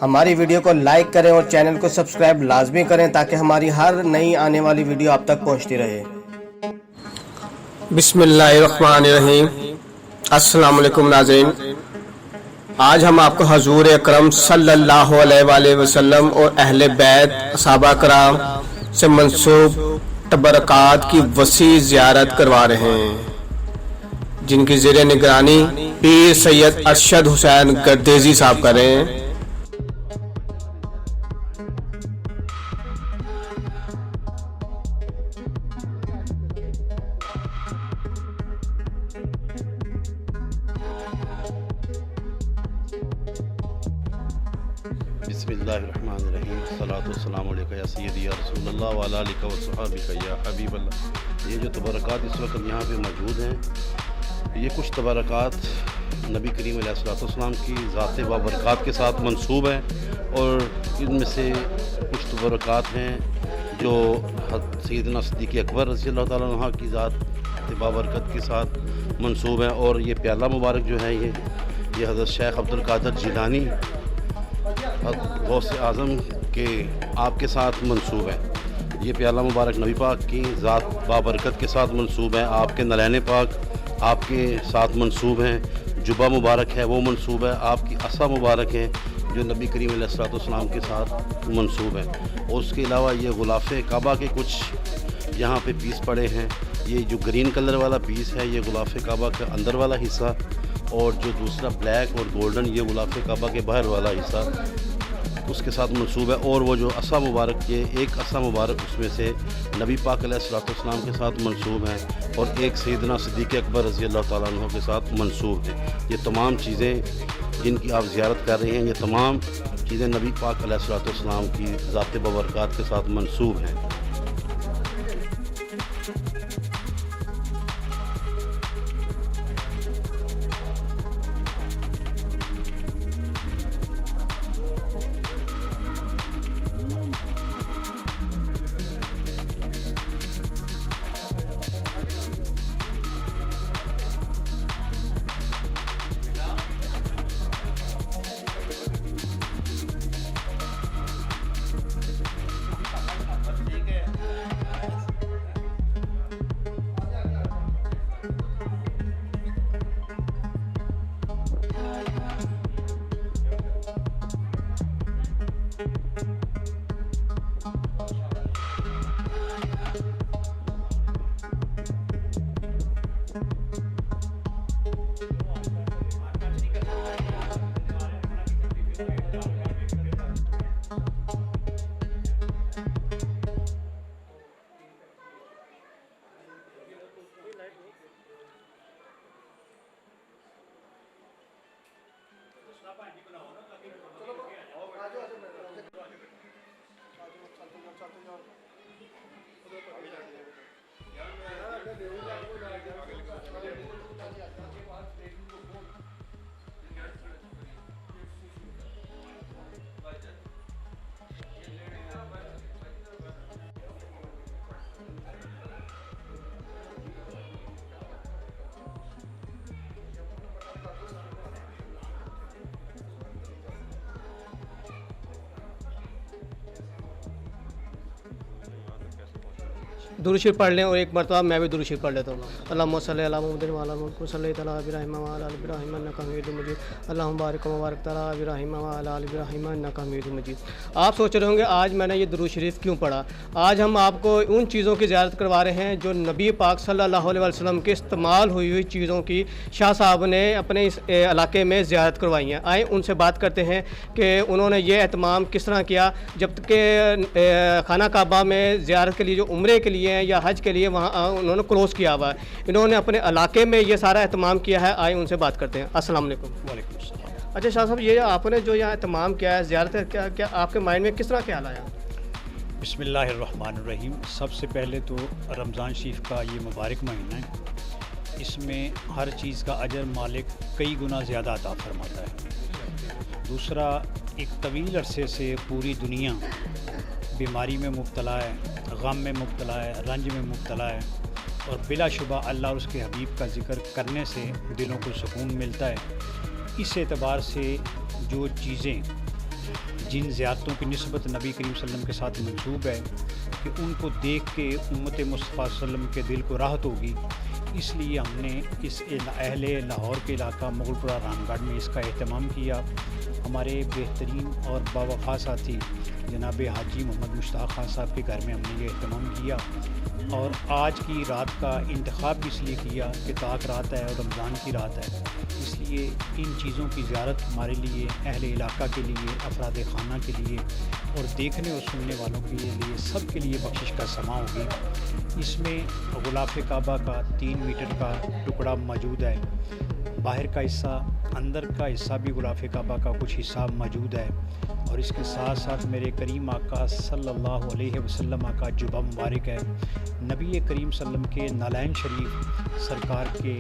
ہماری ویڈیو کو لائک کریں اور چینل کو سبسکرائب لازمی کریں تاکہ ہماری ہر نئی آنے والی ویڈیو آپ تک پہنچتی رہے۔ بسم اللہ الرحمن الرحیم۔ السلام علیکم ناظرین، آج ہم آپ کو حضور اکرم صلی اللہ علیہ وآلہ وسلم اور اہل بیت صحابہ کرام سے منسوب تبرکات کی وسیع زیارت کروا رہے ہیں، جن کی زیر نگرانی پیر سید ارشد حسین گردیزی صاحب کر رہے ہیں۔ بسم اللہ الرحمن الرحیم، الصلاۃ والسلام علیکہ یا سیدی یا رسول اللہ وعلی آلہ وصحبہ یا حبیب اللہ۔ یہ جو تبرکات اس وقت یہاں پہ موجود ہیں، یہ کچھ تبرکات نبی کریم علیہ الصلوۃ والسلام کی ذات بابرکات کے ساتھ منسوب ہیں، اور ان میں سے کچھ تبرکات ہیں جو سیدنا صدیق اکبر رضی اللہ تعالیٰ عنہ کی ذات بابرکت کے ساتھ منسوب ہیں، اور یہ پیالہ مبارک جو ہے یہ حضرت شیخ عبد القادر جیلانی غوث اعظم کے آپ کے ساتھ منسوب ہے۔ یہ پیالہ مبارک نبی پاک کی ذات بابرکت کے ساتھ منسوب ہے، آپ کے نلین پاک آپ کے ساتھ منسوب ہیں، جبہ مبارک ہے وہ منسوب ہے، آپ کی عصا مبارک ہیں جو نبی کریم علیہ الصلوۃ والسلام کے ساتھ منسوب ہے، اور اس کے علاوہ یہ غلاف کعبہ کے کچھ یہاں پہ پیس پڑے ہیں۔ یہ جو گرین کلر والا پیس ہے یہ غلاف کعبہ کا اندر والا حصہ، اور جو دوسرا بلیک اور گولڈن یہ غلاف کعبہ کے باہر والا حصہ اس کے ساتھ منسوب ہے، اور وہ جو عصا مبارک یہ ایک عصا مبارک اس میں سے نبی پاک علیہ الصلوۃ والسلام کے ساتھ منسوب ہیں، اور ایک سیدنا صدیق اکبر رضی اللہ تعالیٰ عنہ کے ساتھ منسوب ہیں۔ یہ تمام چیزیں جن کی آپ زیارت کر رہے ہیں، یہ تمام چیزیں نبی پاک علیہ الصلوۃ والسلام کی ذات بابرکات کے ساتھ منسوب ہیں۔ درود شریف پڑھ لیں، اور ایک مرتبہ میں بھی درود شریف پڑھ لیتا ہوں۔ اللہم صلی علی محمد وعلی محمد صلی اللہ علیہ ابراہیم وعلی آل ابراہیم انک حمید مجید، اللہم بارک وبارک علی ابراہیم وعلی آل ابراہیم انک حمید مجید۔ آپ سوچ رہے ہوں گے آج میں نے یہ درود شریف کیوں پڑھا؟ آج ہم آپ کو ان چیزوں کی زیارت کروا رہے ہیں جو نبی پاک صلی اللہ علیہ وسلم کے استعمال ہوئی چیزوں کی شاہ صاحب نے اپنے اس علاقے میں زیارت کروائی ہیں۔ آئیں ان سے بات کرتے ہیں کہ انہوں نے یہ اہتمام کس طرح کیا، جب کہ خانہ کعبہ میں زیارت کے لیے جو عمرے کے لیے یا حج کے لیے وہاں انہوں نے کلوز کیا ہوا ہے، انہوں نے اپنے علاقے میں یہ سارا اہتمام کیا ہے۔ آئیں ان سے بات کرتے ہیں۔ السلام علیکم۔ وعلیکم السلام۔ اچھا شاہ صاحب، یہ آپ نے جو یہاں اہتمام کیا ہے زیارت کا، کیا آپ کے مائنڈ میں کس طرح خیال آیا؟ بسم اللہ الرحمن الرحیم۔ سب سے پہلے تو رمضان شریف کا یہ مبارک مہینہ ہے، اس میں ہر چیز کا اجر مالک کئی گنا زیادہ عطا فرماتا ہے۔ دوسرا، ایک طویل عرصے سے پوری دنیا بیماری میں مبتلا ہے، غم میں مبتلا ہے، رنج میں مبتلا ہے، اور بلا شبہ اللہ اور اس کے حبیب کا ذکر کرنے سے دلوں کو سکون ملتا ہے۔ اس اعتبار سے جو چیزیں جن زیارتوں کی نسبت نبی کریم صلی اللہ علیہ وسلم کے ساتھ منسوب ہے کہ ان کو دیکھ کے امت مصطفیٰ صلی اللہ علیہ وسلم کے دل کو راحت ہوگی، اس لیے ہم نے اس اہل لاہور کے علاقہ مغل پورہ رام گڑھ میں اس کا اہتمام کیا۔ ہمارے بہترین اور باوفا ساتھی جناب حاجی محمد مشتاق خان صاحب کے گھر میں ہم نے یہ اہتمام کیا، اور آج کی رات کا انتخاب بھی اس لیے کیا کہ طاق رات ہے اور رمضان کی رات ہے، اس لیے ان چیزوں کی زیارت ہمارے لیے، اہل علاقہ کے لیے، افراد خانہ کے لیے اور دیکھنے اور سننے والوں کے لیے سب کے لیے بخشش کا سماں ہوگی۔ اس میں غلاف کعبہ کا 3 میٹر کا ٹکڑا موجود ہے، باہر کا حصہ، اندر کا حصہ بھی غلاف کعبہ کا کچھ حصہ موجود ہے، اور اس کے ساتھ ساتھ میرے کریم آقا صلی اللہ علیہ وسلم کا جبہ مبارک ہے، نبی کریم صلی اللہ علیہ وسلم کے نالین شریف سرکار کے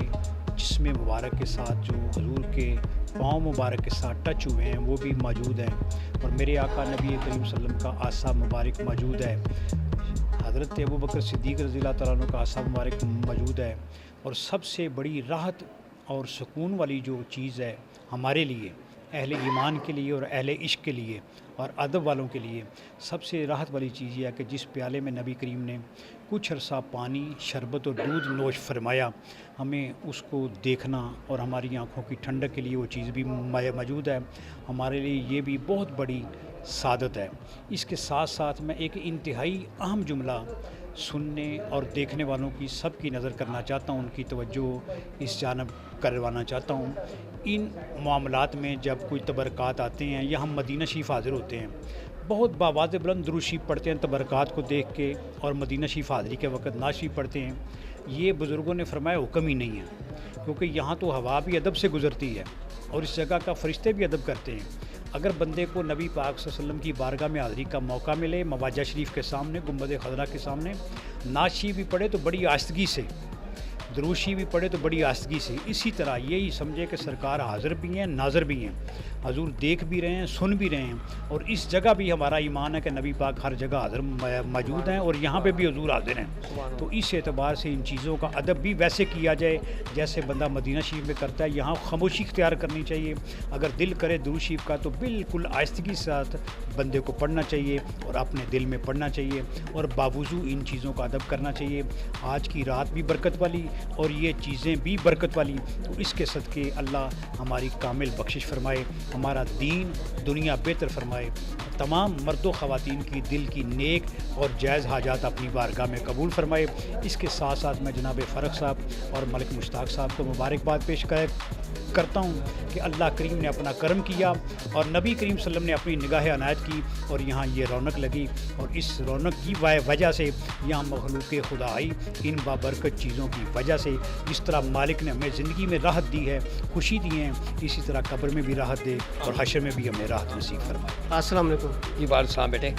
جسم مبارک کے ساتھ جو حضور کے پاؤں مبارک کے ساتھ ٹچ ہوئے ہیں وہ بھی موجود ہیں، اور میرے آقا نبی کریم صلی اللہ علیہ وسلم کا عصا مبارک موجود ہے، حضرت ابوبکر صدیق رضی اللہ تعالیٰ عنہ کا عصا مبارک موجود ہے، اور سب سے بڑی راحت اور سکون والی جو چیز ہے ہمارے لیے، اہل ایمان کے لیے اور اہل عشق کے لیے اور ادب والوں کے لیے سب سے راحت والی چیز یہ ہے کہ جس پیالے میں نبی کریم نے کچھ عرصہ پانی، شربت اور دودھ نوش فرمایا، ہمیں اس کو دیکھنا اور ہماری آنکھوں کی ٹھنڈک کے لیے وہ چیز بھی موجود ہے، ہمارے لیے یہ بھی بہت بڑی سعادت ہے۔ اس کے ساتھ ساتھ میں ایک انتہائی اہم جملہ سننے اور دیکھنے والوں کی سب کی نظر کرنا چاہتا ہوں، ان کی توجہ اس جانب کروانا چاہتا ہوں۔ ان معاملات میں جب کوئی تبرکات آتے ہیں یا ہم مدینہ شریف حاضر ہوتے ہیں، بہت باواز بلند درود شریف پڑھتے ہیں تبرکات کو دیکھ کے، اور مدینہ شریف حاضری کے وقت نعت شریف پڑھتے ہیں، یہ بزرگوں نے فرمایا حکم ہی نہیں ہے، کیونکہ یہاں تو ہوا بھی ادب سے گزرتی ہے اور اس جگہ کا فرشتے بھی ادب کرتے ہیں۔ اگر بندے کو نبی پاک صلی اللہ علیہ وسلم کی بارگاہ میں حاضری کا موقع ملے، مواجہ شریف کے سامنے، گنبد خضرا کے سامنے نعت شریف بھی پڑھے تو بڑی آستگی سے، درود شریف بھی پڑھے تو بڑی آستگی سے، اسی طرح یہی سمجھے کہ سرکار حاضر بھی ہیں، ناظر بھی ہیں، حضور دیکھ بھی رہے ہیں، سن بھی رہے ہیں، اور اس جگہ بھی ہمارا ایمان ہے کہ نبی پاک ہر جگہ حاضر موجود ہیں اور یہاں پہ بھی حضور حاضر ہیں۔ تو اس اعتبار سے ان چیزوں کا ادب بھی ویسے کیا جائے جیسے بندہ مدینہ شریف میں کرتا ہے، یہاں خاموشی اختیار کرنی چاہیے، اگر دل کرے درود شریف کا تو بالکل آہستگی کے ساتھ بندے کو پڑھنا چاہیے اور اپنے دل میں پڑھنا چاہیے، اور باوضو ان چیزوں کا ادب کرنا چاہیے۔ آج کی رات بھی برکت والی اور یہ چیزیں بھی برکت والی، تو اس کے صدقے اللہ ہماری کامل بخشش فرمائے، ہمارا دین دنیا بہتر فرمائے، تمام مرد و خواتین کی دل کی نیک اور جائز حاجات اپنی بارگاہ میں قبول فرمائے۔ اس کے ساتھ ساتھ میں جناب فرق صاحب اور ملک مشتاق صاحب کو مبارکباد پیش کرتا ہوں کہ اللہ کریم نے اپنا کرم کیا اور نبی کریم صلی اللہ علیہ وسلم نے اپنی نگاہ عنایت کی اور یہاں یہ رونق لگی، اور اس رونق کی وجہ سے یہاں مخلوق خدا آئی، ان بابرکت چیزوں کی وجہ سے۔ جس طرح مالک نے ہمیں زندگی میں راحت دی ہے، خوشی دی ہے، اسی طرح قبر میں بھی راحت دے اور حشر میں بھی ہمیں راحت نصیب فرمائے۔ السلام علیکم جی وعلیکم السلام بیٹے،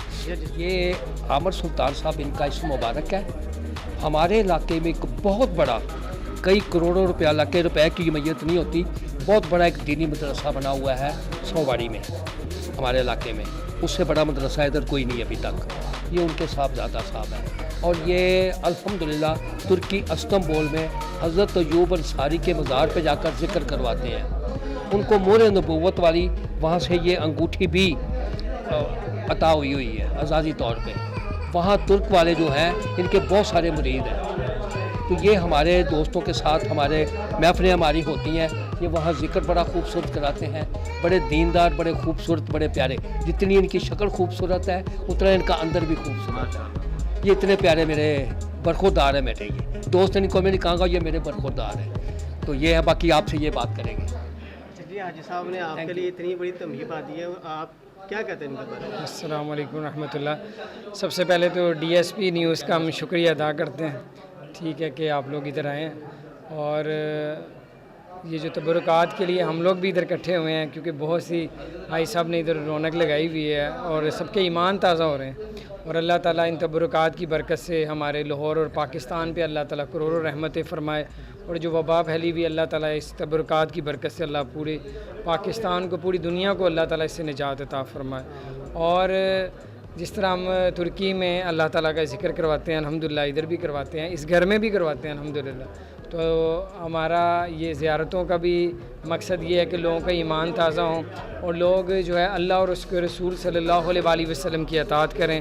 یہ عامر سلطان صاحب ان کا اسم مبارک ہے۔ ہمارے علاقے میں ایک بہت بڑا، کئی کروڑوں روپیہ لاکھ روپے کی میت نہیں ہوتی، بہت بڑا ایک دینی مدرسہ بنا ہوا ہے سوواڑی میں ہمارے علاقے میں، اس سے بڑا مدرسہ ادھر کوئی نہیں ابھی تک، یہ ان کے صاحبزادہ صاحب ہیں، اور یہ الحمدللہ ترکی استنبول میں حضرت ایوب انصاری کے مزار پہ جا کر ذکر کرواتے ہیں، ان کو مہر نبوت والی وہاں سے یہ انگوٹھی بھی عطا ہوئی ہے اعزازی طور پہ۔ وہاں ترک والے جو ہیں ان کے بہت سارے مرید ہیں، تو یہ ہمارے دوستوں کے ساتھ ہمارے محفلیں ہماری ہوتی ہیں، یہ وہاں ذکر بڑا خوبصورت کراتے ہیں، بڑے دیندار، بڑے خوبصورت، بڑے پیارے، جتنی ان کی شکل خوبصورت ہے اتنا ان کا اندر بھی خوبصورت ہے۔ یہ اتنے پیارے میرے برخوردار ہیں بیٹے، یہ دوست ان کو میں نے کہا گا یہ میرے برخوردار ہیں، تو یہ ہے، باقی آپ سے یہ بات کریں گے۔ جی حاجی صاحب نے آپ کے لیے اتنی بڑی تمہید دی ہے، آپ کیا کہتے ہیں ان کے بارے میں؟ السلام علیکم ورحمۃ اللہ۔ سب سے پہلے تو ڈی ایس پی نیوز کا ہم شکریہ ادا کرتے ہیں، ٹھیک ہے کہ آپ لوگ ادھر آئے ہیں، اور یہ جو تبرکات کے لیے ہم لوگ بھی ادھر اکٹھے ہوئے ہیں، کیونکہ بہت سی بھائی صاحب نے ادھر رونق لگائی ہوئی ہے اور سب کے ایمان تازہ ہو رہے ہیں، اور اللہ تعالیٰ ان تبرکات کی برکت سے ہمارے لاہور اور پاکستان پہ اللہ تعالیٰ کروڑوں رحمتیں فرمائے، اور جو وبا پھیلی ہوئی اللہ تعالیٰ اس تبرکات کی برکت سے اللہ پورے پاکستان کو، پوری دنیا کو اللہ تعالیٰ اس سے نجات عطا فرمائے۔ اور جس طرح ہم ترکی میں اللہ تعالیٰ کا ذکر کرواتے ہیں الحمدللہ، ادھر بھی کرواتے ہیں، اس گھر میں بھی کرواتے ہیں الحمدللہ، تو ہمارا یہ زیارتوں کا بھی مقصد یہ ہے کہ لوگوں کا ایمان تازہ ہوں اور لوگ جو ہے اللہ اور اس کے رسول صلی اللہ علیہ وآلہ وسلم کی اطاعت کریں،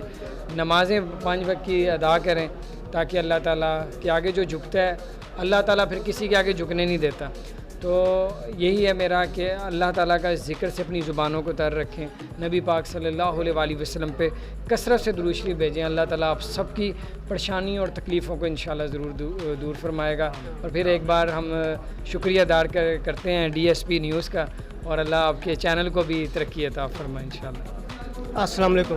نمازیں 5 وقت کی ادا کریں، تاکہ اللہ تعالیٰ کے آگے جو جھکتا ہے اللہ تعالیٰ پھر کسی کے آگے جھکنے نہیں دیتا۔ تو یہی ہے میرا کہ اللہ تعالیٰ کا ذکر سے اپنی زبانوں کو تر رکھیں، نبی پاک صلی اللہ علیہ وآلہ وسلم پہ کثرت سے درود شریف بھیجیں۔ اللہ تعالیٰ آپ سب کی پریشانی اور تکلیفوں کو انشاءاللہ ضرور دور فرمائے گا۔ اور پھر ایک بار ہم شکریہ ادا کرتے ہیں DSP نیوز کا، اور اللہ آپ کے چینل کو بھی ترقی عطا فرمائے انشاءاللہ۔ السلام علیکم۔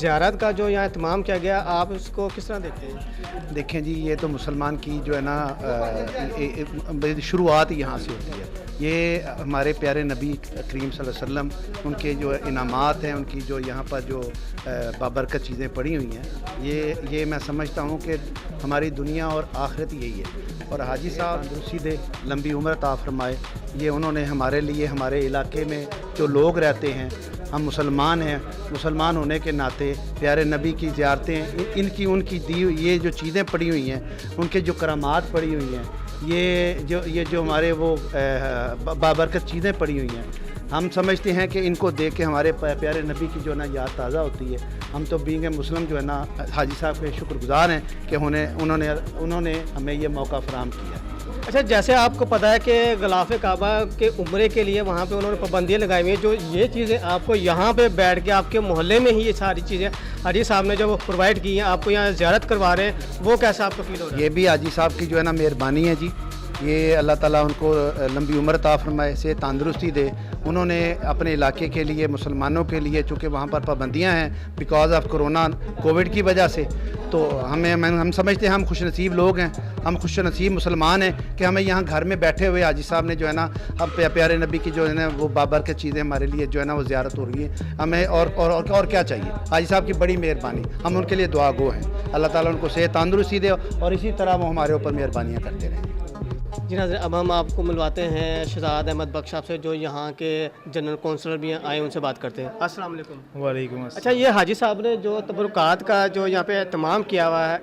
زیارت کا جو یہاں اہتمام کیا گیا، آپ اس کو کس طرح دیکھتے ہیں؟ دیکھیں جی، یہ تو مسلمان کی جو ہے نا شروعات یہاں سے ہوتی ہے۔ یہ ہمارے پیارے نبی کریم صلی اللہ علیہ وسلم، ان کے جو انعامات ہیں، ان کی جو یہاں پر جو بابرکت چیزیں پڑی ہوئی ہیں، یہ میں سمجھتا ہوں کہ ہماری دنیا اور آخرت یہی ہے۔ اور حاجی صاحب درستی دے، لمبی عمر عطا فرمائے، یہ انہوں نے ہمارے لیے، ہمارے علاقے میں جو لوگ رہتے ہیں، ہم مسلمان ہیں، مسلمان ہونے کے ناطے پیارے نبی کی زیارتیں، ان کی دی یہ جو چیزیں پڑی ہوئی ہیں، ان کے جو کرامات پڑی ہوئی ہیں، یہ جو ہمارے وہ بابرکت چیزیں پڑی ہوئی ہیں، ہم سمجھتے ہیں کہ ان کو دیکھ کے ہمارے پیارے نبی کی جو ہے نا یاد تازہ ہوتی ہے۔ ہم تو بینگ مسلم جو ہے نا حاجی صاحب کے شکر گزار ہیں کہ انہوں نے ہمیں یہ موقع فراہم کیا۔ اچھا، جیسے آپ کو پتہ ہے کہ غلاف کعبہ کے عمرے کے لیے وہاں پہ انہوں نے پابندیاں لگائی ہوئی ہیں، جو یہ چیزیں آپ کو یہاں پہ بیٹھ کے آپ کے محلے میں ہی یہ ساری چیزیں حاجی صاحب نے جو پرووائڈ کی ہیں، آپ کو یہاں زیارت کروا رہے ہیں، وہ کیسا آپ کو فیل ہو رہا ہے؟ یہ بھی حاجی صاحب کی جو ہے نا مہربانی ہے جی۔ یہ اللہ تعالیٰ ان کو لمبی عمر عطا فرمائے، سے تندرستی دے۔ انہوں نے اپنے علاقے کے لیے، مسلمانوں کے لیے، چونکہ وہاں پر پابندیاں ہیں بیکاز آف کووڈ کی وجہ سے، تو ہم سمجھتے ہیں ہم خوش نصیب لوگ ہیں، ہم خوش نصیب مسلمان ہیں کہ ہمیں یہاں گھر میں بیٹھے ہوئے حاجی صاحب نے جو ہے نا ہم پیارے نبی کی جو ہے نا وہ بابرکت چیزیں ہمارے لیے جو ہے نا وہ زیارت ہو رہی ہے۔ ہمیں اور کیا چاہیے؟ حاجی صاحب کی بڑی مہربانی، ہم ان کے لیے دعا گو ہیں۔ اللہ تعالیٰ ان کو صحت تندرستی دے اور اسی طرح وہ ہمارے اوپر مہربانیاں کرتے رہیں۔ جی ناظرین، اب ہم آپ کو ملواتے ہیں شہزاد احمد بخش صاحب سے، جو یہاں کے جنرل کونسلر بھی آئے، ان سے بات کرتے ہیں۔ السلام علیکم۔ وعلیکم السلام۔ اچھا، یہ حاجی صاحب نے جو تبرکات کا جو یہاں پہ اہتمام کیا ہوا ہے،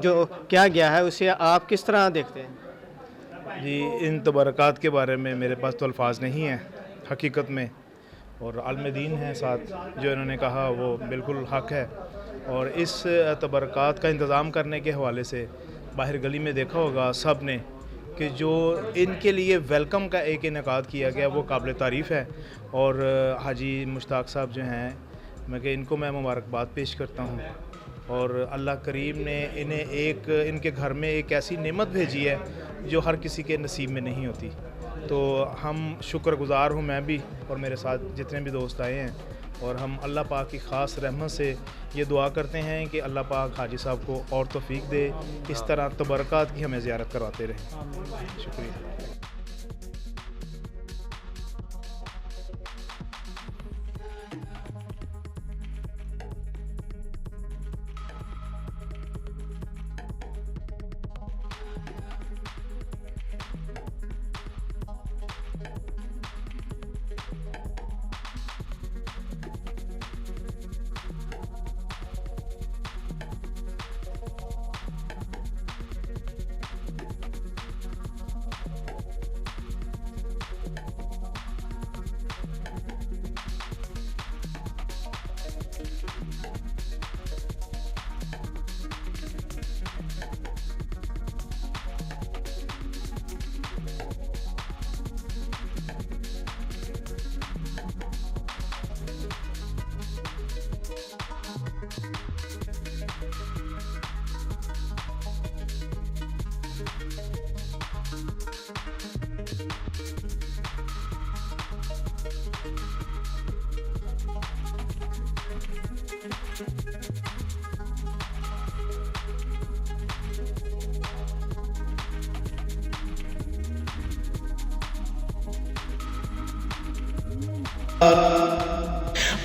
جو کیا گیا ہے، اسے آپ کس طرح دیکھتے ہیں؟ جی، ان تبرکات کے بارے میں میرے پاس تو الفاظ نہیں ہیں حقیقت میں، اور عالم دین ہیں ساتھ، جو انہوں نے کہا وہ بالکل حق ہے۔ اور اس تبرکات کا انتظام کرنے کے حوالے سے باہر گلی میں دیکھا ہوگا سب نے کہ جو ان کے لیے ویلکم کا ایک انعقاد کیا گیا وہ قابل تعریف ہے۔ اور حاجی مشتاق صاحب جو ہیں، میں کہ ان کو میں مبارکباد پیش کرتا ہوں، اور اللہ کریم نے انہیں ان کے گھر میں ایک ایسی نعمت بھیجی ہے جو ہر کسی کے نصیب میں نہیں ہوتی۔ تو ہم شکر گزار ہوں، میں بھی اور میرے ساتھ جتنے بھی دوست آئے ہیں، اور ہم اللہ پاک کی خاص رحمت سے یہ دعا کرتے ہیں کہ اللہ پاک حاجی صاحب کو اور توفیق دے، اس طرح تبرکات کی ہمیں زیارت کرواتے رہیں۔ شکریہ۔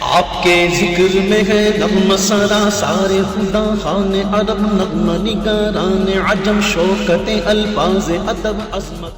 آپ کے ذکر میں ہے نغمہ سرا سارے خدا خان عرب، نغمہ نگاران عجم، شوکت الفاظ ادب عظمت